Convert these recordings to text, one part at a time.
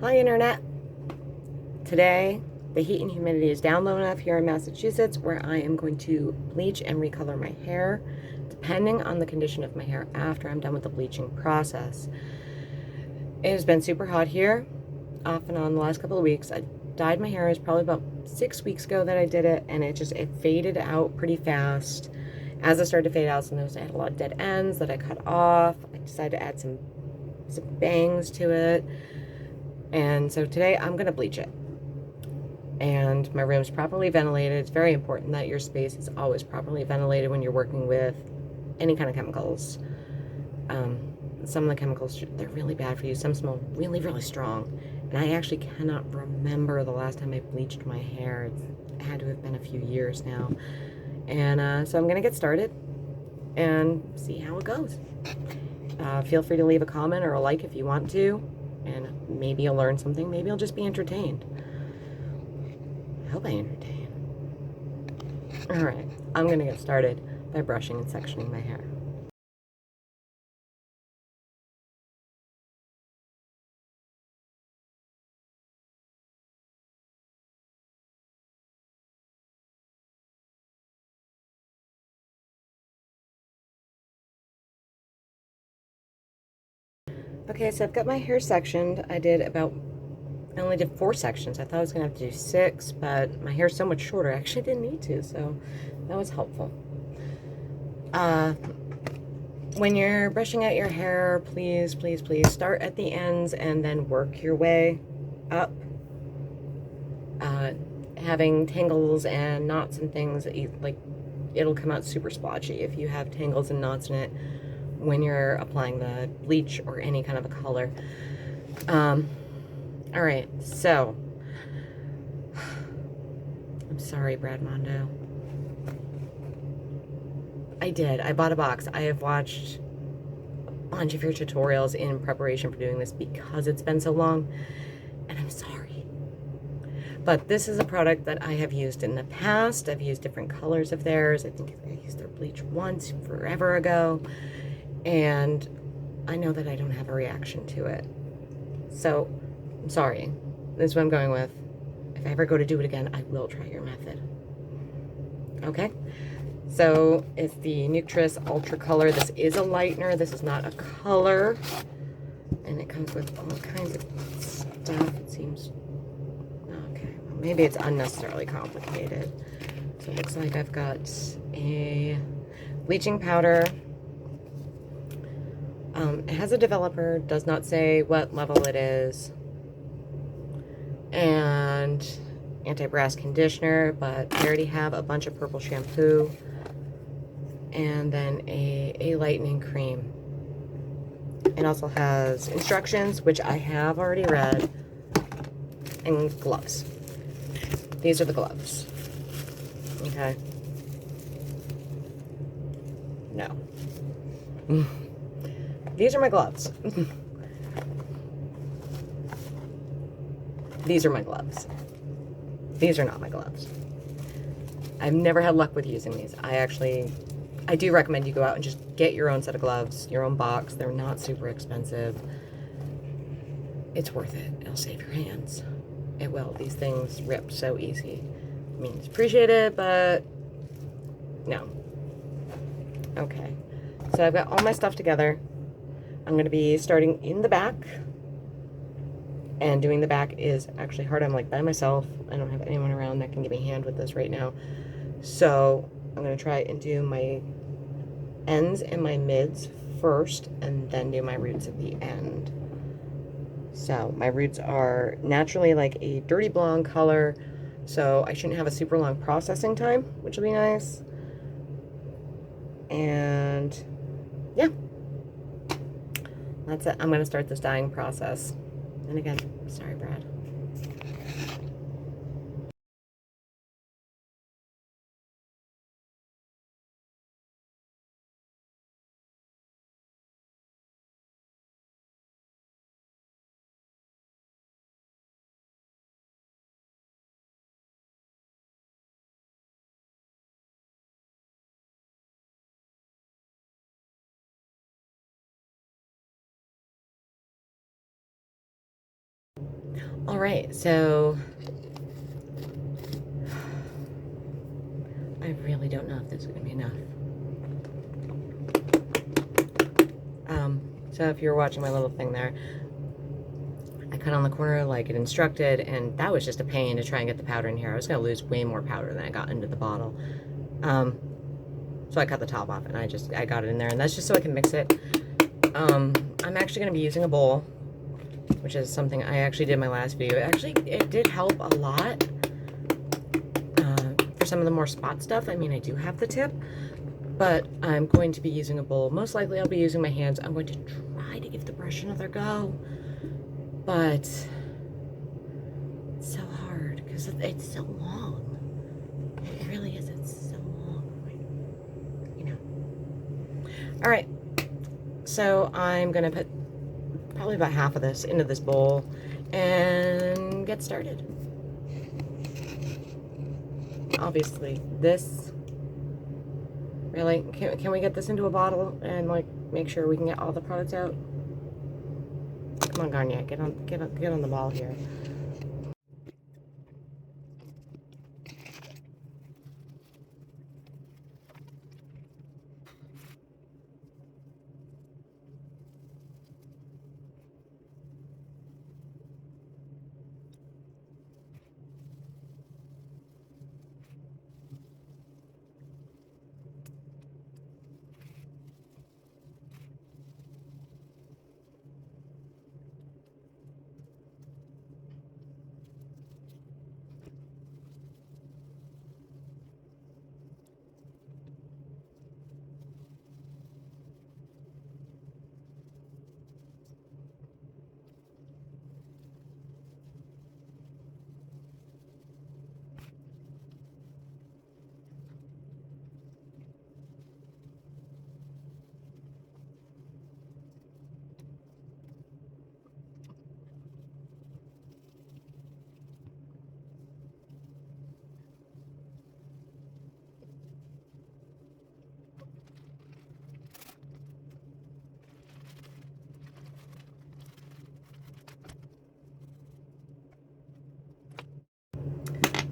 Hi Internet! Today, the heat and humidity is down low enough here in Massachusetts where I am going to bleach and recolor my hair, depending on the condition of my hair after I'm done with the bleaching process. It has been super hot here, off and on the last couple of weeks. I dyed my hair, it was probably about 6 weeks ago that I did it, and it faded out pretty fast. As it started to fade out, I noticed I had a lot of dead ends that I cut off. I decided to add some bangs to it. And so today I'm gonna bleach it. And my room's properly ventilated. It's very important that your space is always properly ventilated when you're working with any kind of chemicals. Some of the chemicals, they're really bad for you. Some smell really, really strong. And I actually cannot remember the last time I bleached my hair. It had to have been a few years now. And so I'm gonna get started and see how it goes. Feel free to leave a comment or a like if you want to. And maybe you'll learn something. Maybe you'll just be entertained. I hope I entertain. All right, I'm gonna get started by brushing and sectioning my hair. Okay, so I've got my hair sectioned. I only did 4 sections. I thought I was gonna have to do 6, but my hair's so much shorter, I actually didn't need to, so that was helpful. When you're brushing out your hair, please, please, please start at the ends and then work your way up. Having tangles and knots and things, it'll come out super splotchy if you have tangles and knots in it when you're applying the bleach or any kind of a color. All right, so I'm sorry, Brad Mondo. I bought a box. I have watched a bunch of your tutorials in preparation for doing this because it's been so long, and I'm sorry. But this is a product that I have used in the past. I've used different colors of theirs. I think I used their bleach once forever ago, and I know that I don't have a reaction to it. So I'm sorry. This is what I'm going with. If I ever go to do it again, I will try your method. Okay? So it's the Nutritious Ultra Color. This is a lightener. This is not a color. And it comes with all kinds of stuff. It seems... Okay, well, maybe it's unnecessarily complicated. So it looks like I've got a bleaching powder. It has a developer. Does not say what level it is. And anti-brass conditioner, but I already have a bunch of purple shampoo. And then a lightening cream. It also has instructions, which I have already read, and gloves. These are the gloves. Okay. No. These are my gloves. These are my gloves. These are not my gloves. I've never had luck with using these. I do recommend you go out and just get your own set of gloves, your own box. They're not super expensive. It's worth it. It'll save your hands. It will. These things rip so easy. I mean, it's appreciated, but no. Okay. So I've got all my stuff together. I'm going to be starting in the back. And doing the back is actually hard. I'm like by myself. I don't have anyone around that can give me a hand with this right now. So I'm going to try and do my ends and my mids first and then do my roots at the end. So my roots are naturally like a dirty blonde color, so I shouldn't have a super long processing time, which will be nice. And yeah, that's it. I'm going to start this dyeing process. And again, sorry, Brad. All right, so I really don't know if this is gonna be enough. So if you're watching my little thing there, I cut on the corner like it instructed, and that was just a pain to try and get the powder in here. I was gonna lose way more powder than I got into the bottle. So I cut the top off and I got it in there, and that's just so I can mix it. I'm actually gonna be using a bowl, which is something I actually did in my last video. It did help a lot for some of the more spot stuff. I mean, I do have the tip, but I'm going to be using a bowl. Most likely I'll be using my hands. I'm going to try to give the brush another go, but it's so hard because it's so long. It really is, it's so long, you know. All right, so I'm gonna put probably about half of this into this bowl and get started. Obviously, this really, can we get this into a bottle and like make sure we can get all the products out? Come on, Garnier, get on the ball here.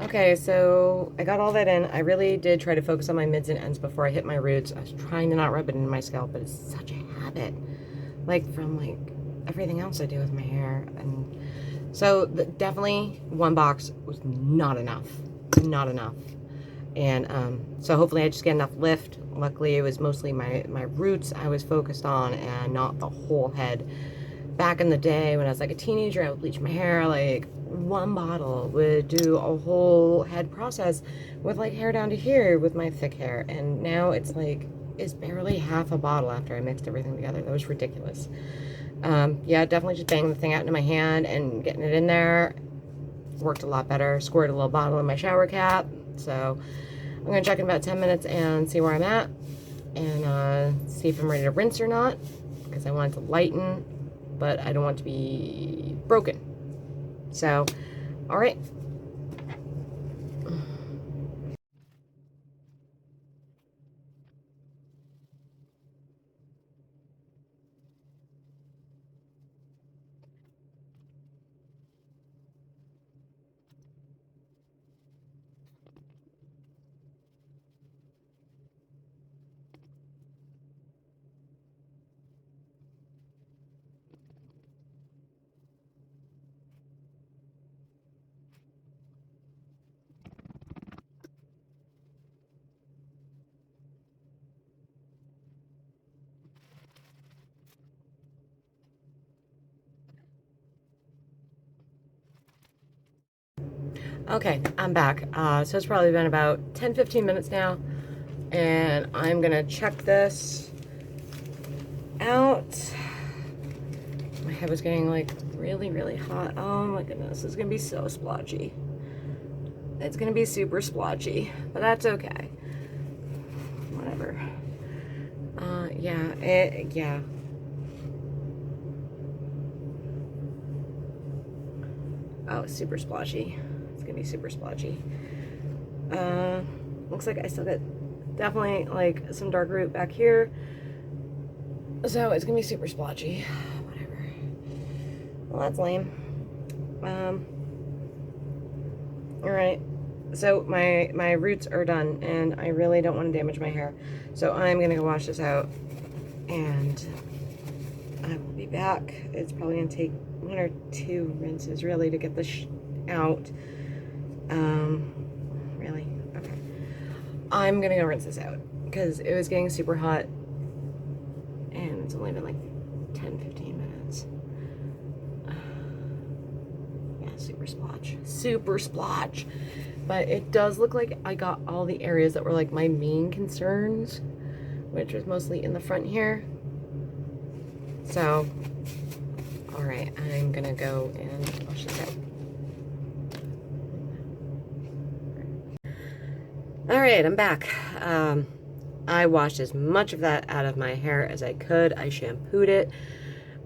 Okay, so I got all that in. I really did try to focus on my mids and ends before I hit my roots. I was trying to not rub it into my scalp, but it's such a habit, like from like everything else I do with my hair. And so definitely one box was not enough, not enough. And so hopefully I just get enough lift. Luckily it was mostly my roots I was focused on and not the whole head. Back in the day when I was like a teenager, I would bleach my hair. Like one bottle would do a whole head process with like hair down to here with my thick hair. And now it's like, it's barely half a bottle after I mixed everything together. That was ridiculous. Yeah, definitely just banging the thing out into my hand and getting it in there worked a lot better. Squirted a little bottle in my shower cap. So I'm gonna check in about 10 minutes and see where I'm at and see if I'm ready to rinse or not, because I want it to lighten, but I don't want it to be broken. So, all right. Okay, I'm back. So it's probably been about 10-15 minutes now, and I'm gonna check this out. My head was getting like really hot. Oh my goodness, it's gonna be so splotchy. It's gonna be super splotchy, but that's okay. Whatever. Yeah. Oh, super splotchy. It's gonna be super splotchy. Looks like I still got definitely like some dark root back here. So it's gonna be super splotchy. Whatever. Well, that's lame. All right. So my roots are done, and I really don't want to damage my hair. So I'm going to go wash this out, and I will be back. It's probably going to take 1 or 2 rinses, really, to get this out. Really? Okay. I'm going to go rinse this out, because it was getting super hot, and it's only been like 10-15 minutes. Yeah, super splotch. Super splotch. But it does look like I got all the areas that were like my main concerns, which was mostly in the front here. So, all right, I'm gonna go and wash this out. All right, I'm back. I washed as much of that out of my hair as I could. I shampooed it.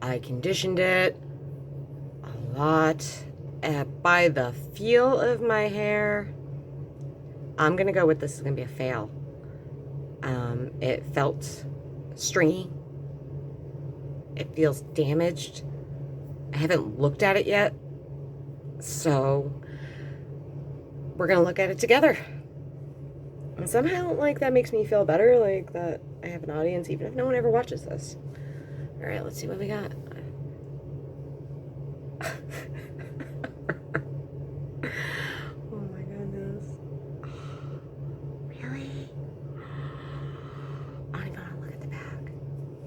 I conditioned it a lot. By the feel of my hair, I'm gonna go with this is gonna be a fail. It felt stringy. It feels damaged. I haven't looked at it yet, so we're gonna look at it together. And somehow, like, that makes me feel better, like that I have an audience, even if no one ever watches this. All right, let's see what we got. Oh my goodness. Really? I don't even want to look at the back.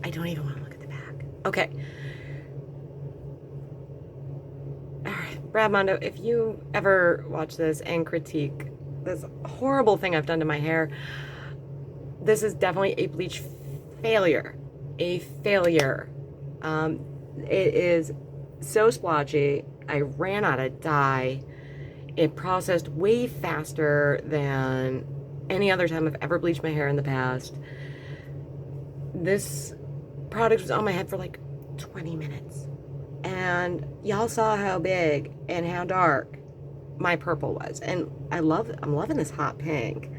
I don't even want to look at the back. Okay. All right, Brad Mondo, if you ever watch this and critique this horrible thing I've done to my hair, this is definitely a bleach failure. A failure. It is so splotchy. I ran out of dye. It processed way faster than any other time I've ever bleached my hair in the past. This product was on my head for like 20 minutes. And y'all saw how big and how dark my purple was. And I'm loving this hot pink.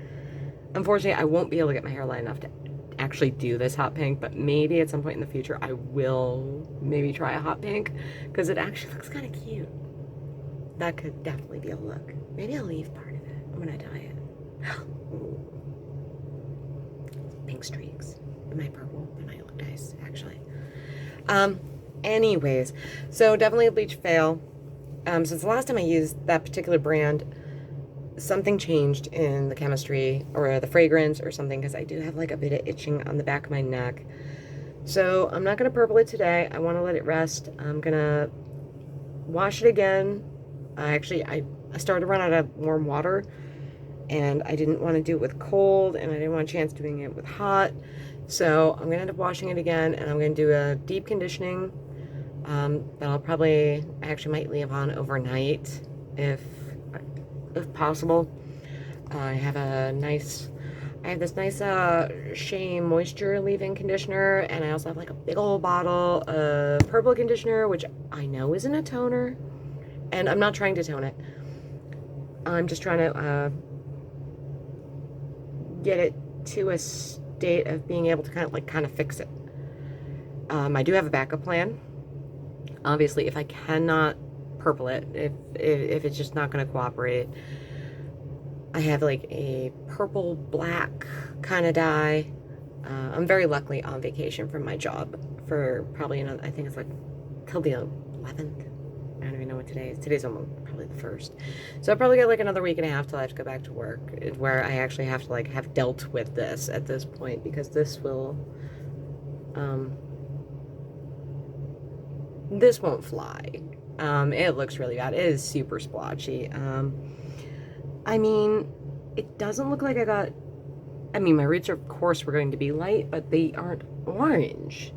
Unfortunately, I won't be able to get my hair light enough to actually do this hot pink, but maybe at some point in the future I will maybe try a hot pink, because it actually looks kind of cute. That could definitely be a look. Maybe I'll leave part of it when I dye it. Pink streaks in my purple. That might look nice, actually. Anyways, so definitely a bleach fail. Since the last time I used that particular brand, something changed in the chemistry or the fragrance or something, because I do have like a bit of itching on the back of my neck. So I'm not going to purple it today. I want to let it rest. I'm going to wash it again. I started to run out of warm water, and I didn't want to do it with cold, and I didn't want a chance doing it with hot. So I'm going to end up washing it again, and I'm going to do a deep conditioning that I actually might leave on overnight if possible. I have this nice Shea Moisture leave-in conditioner, and I also have like a big old bottle of purple conditioner, which I know isn't a toner, and I'm not trying to tone it. I'm just trying to get it to a state of being able to kind of fix it. I do have a backup plan. Obviously, if I cannot purple it, if it's just not going to cooperate, I have like a purple black kind of dye. I'm very luckily on vacation from my job for probably another, I think it's like till the 11th. I don't even know what today is. Today's almost probably the 1st. So I'll probably get like another week and a half till I have to go back to work, where I actually have to like have dealt with this at this point, because this won't fly. It looks really bad. It is super splotchy. I mean, it doesn't look like my roots of course were going to be light, but they aren't orange,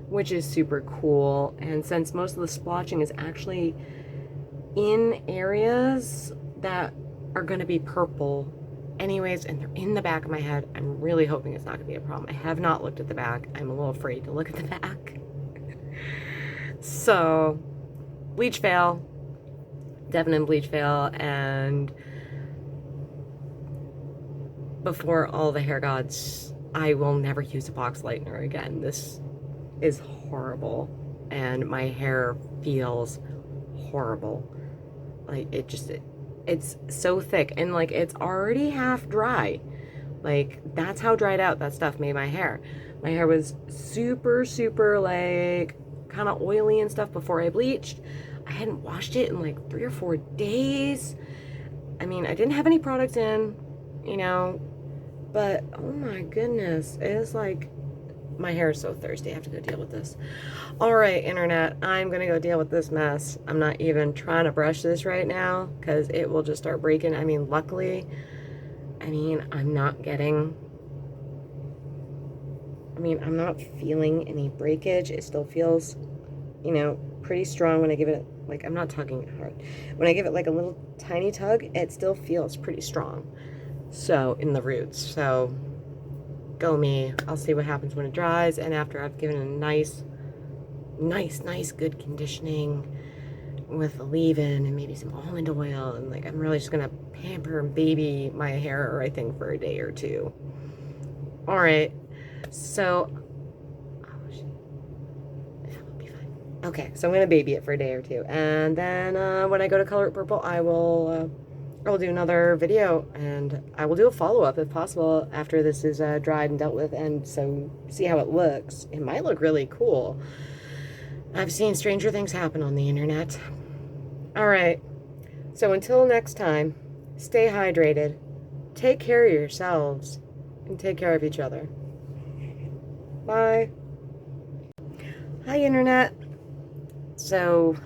which is super cool. And since most of the splotching is actually in areas that are going to be purple anyways, and they're in the back of my head, I'm really hoping it's not going to be a problem. I have not looked at the back. I'm a little afraid to look at the back. So, bleach fail. Definite bleach fail. And before all the hair gods, I will never use a box lightener again. This is horrible, and my hair feels horrible. Like, it's so thick, and like it's already half dry. Like, that's how dried out that stuff made my hair. My hair was super, super like kind of oily and stuff before I bleached. I hadn't washed it in like 3 or 4 days. I mean, I didn't have any products in, you know, but oh my goodness, it is like my hair is so thirsty. I have to go deal with this. All right, internet, I'm gonna go deal with this mess. I'm not even trying to brush this right now because it will just start breaking. I mean, luckily, I'm not feeling any breakage. It still feels, pretty strong when I give it, like, I'm not tugging it hard. When I give it like a little tiny tug, it still feels pretty strong. So, in the roots. So, go me. I'll see what happens when it dries, and after I've given it a nice, good conditioning with a leave-in and maybe some almond oil, and like I'm really just gonna pamper and baby my hair, I think, for a day or two. All right, so that'll be fine. Okay, so I'm gonna baby it for a day or two, and then when I go to color it purple, I will do another video, and I will do a follow-up if possible after this is dried and dealt with, and so see how it looks. It might look really cool. I've seen stranger things happen on the internet. All right, so until next time, stay hydrated, take care of yourselves, and take care of each other. Bye. Hi, internet. So,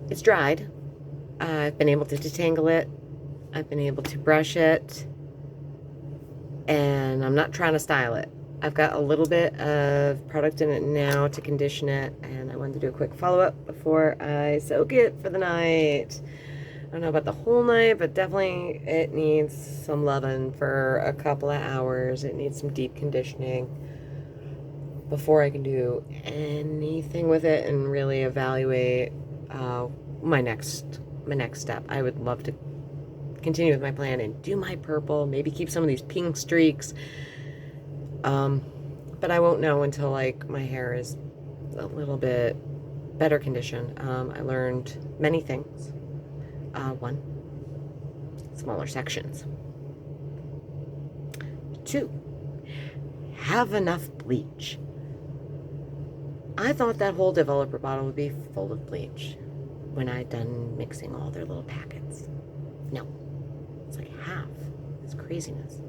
it's dried. I've been able to detangle it. I've been able to brush it. And I'm not trying to style it. I've got a little bit of product in it now to condition it, and I wanted to do a quick follow-up before I soak it for the night. I don't know about the whole night, but definitely it needs some loving for a couple of hours. It needs some deep conditioning before I can do anything with it and really evaluate my next step. I would love to continue with my plan and do my purple, maybe keep some of these pink streaks. But I won't know until like my hair is a little bit better condition. I learned many things. One, smaller sections. 2, have enough bleach. I thought that whole developer bottle would be full of bleach when I'd done mixing all their little packets. No, it's like half. It's craziness.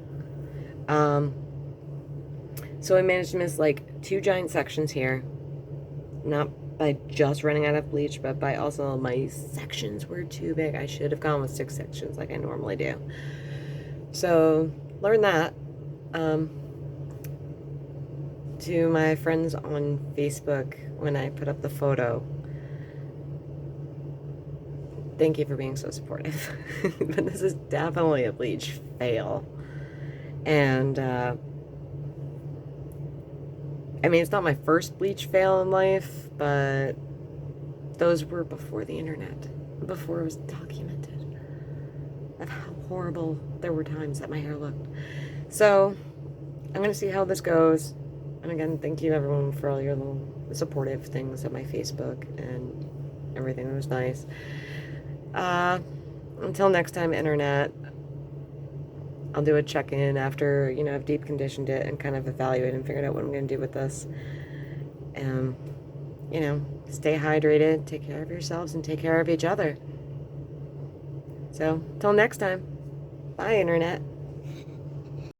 So I managed to miss like 2 giant sections here. Not by just running out of bleach, but by also my sections were too big. I should have gone with 6 sections like I normally do. So, learn that. To my friends on Facebook when I put up the photo, thank you for being so supportive. But this is definitely a bleach fail. And, it's not my first bleach fail in life, but those were before the internet, before it was documented of how horrible there were times that my hair looked. So, I'm going to see how this goes. And again, thank you everyone for all your little supportive things at my Facebook and everything. It was nice. Until next time, internet, I'll do a check-in after, I've deep conditioned it and kind of evaluated and figured out what I'm going to do with this. Stay hydrated, take care of yourselves, and take care of each other. So, till next time, bye, internet.